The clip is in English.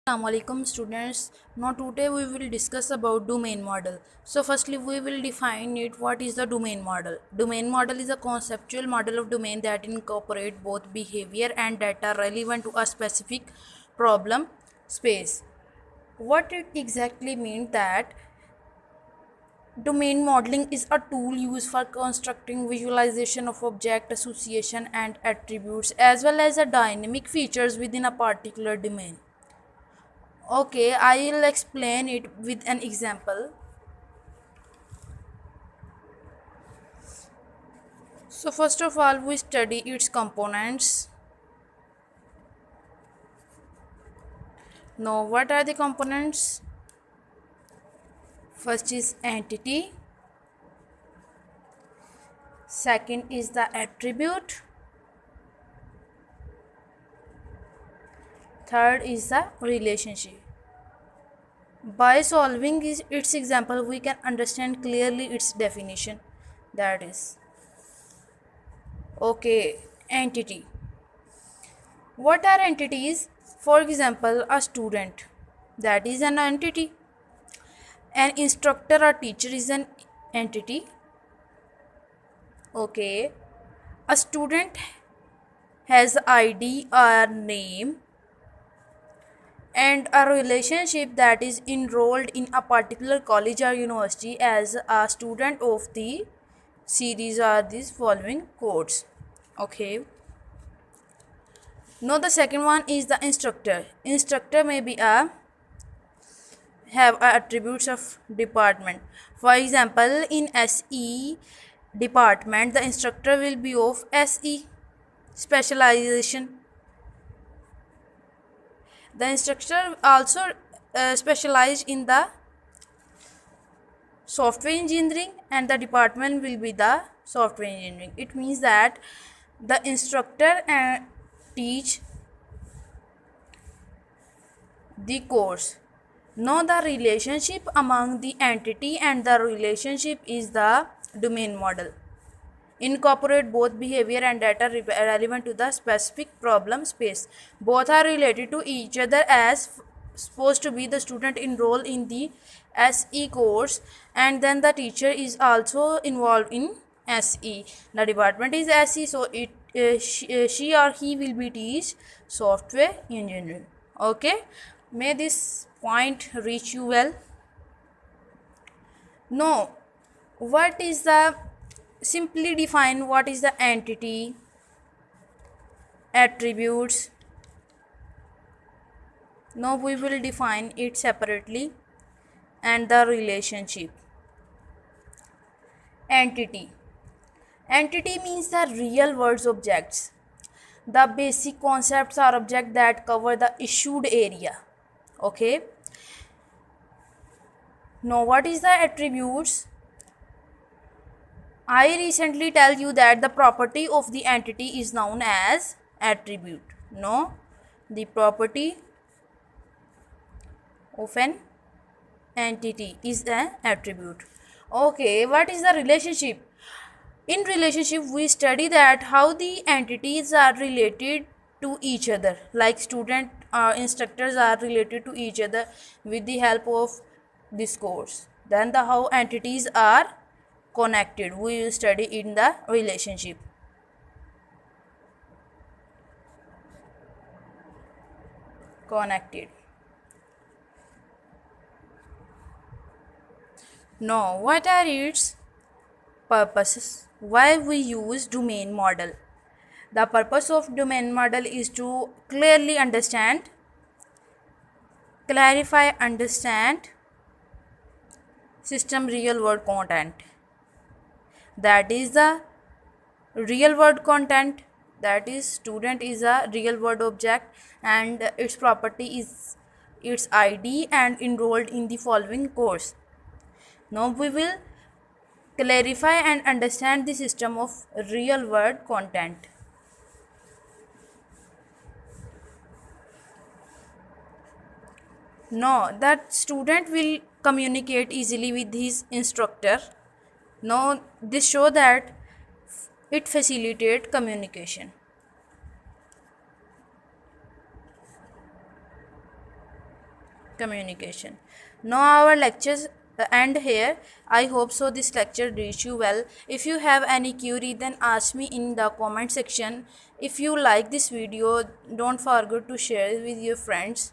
Assalamualaikum students. Now today we will discuss about domain model. So firstly we will define it. What is the domain model? Domain model is a conceptual model of domain that incorporate both behavior and data relevant to a specific problem space. What it exactly means that domain modeling is a tool used for constructing visualization of object association and attributes as well as a dynamic features within a particular domain. Okay, I'll explain it with an example. So first of all, we study its components. Now, what are the components? First is entity. Second is the attribute. Third is the relationship. By solving its example, we can understand clearly its definition. That is, okay, entity. What are entities? For example, a student, that is an entity. An instructor or teacher is an entity. Okay, a student has ID or name, and a relationship that is enrolled in a particular college or university as a student of the series or these following codes. Okay, now the second one is the instructor. Instructor may be a have attributes of department. For example, in SE department, the instructor will be of SE specialization. The instructor also specialized in the software engineering, and the department will be the software engineering. It means that the instructor teach the course. Now the relationship among the entity and the relationship is the domain model. Incorporate both behavior and data relevant to the specific problem space. Both are related to each other as supposed to be the student enroll in the SE course, and then the teacher is also involved in SE. The department is SE, so she or he will be teach software engineering. Okay, may this point reach you well. No, what is the simply define what is the entity, attributes. Now we will define it separately, and the relationship. Entity. Entity means the real world objects. The basic concepts are objects that cover the issued area. Okay. Now what is the attributes? I recently tell you that the property of the entity is known as attribute. No, the property of an entity is an attribute. Okay, what is the relationship? In relationship, we study that how the entities are related to each other, like student instructors are related to each other with the help of this course. Then the how entities are connected, we will study in the relationship. Connected. Now, what are its purposes? Why we use domain model? The purpose of domain model is to clearly understand, clarify, understand system real world content. That is the real world content, that is student is a real world object and its property is its ID and enrolled in the following course. Now we will clarify and understand the system of real world content. Now that student will communicate easily with his instructor. Now this show that it facilitates communication. communication. Now our lectures end here. I hope so this lecture reached you well. If you have any query, then ask me in the comment section. If you like this video, don't forget to share it with your friends.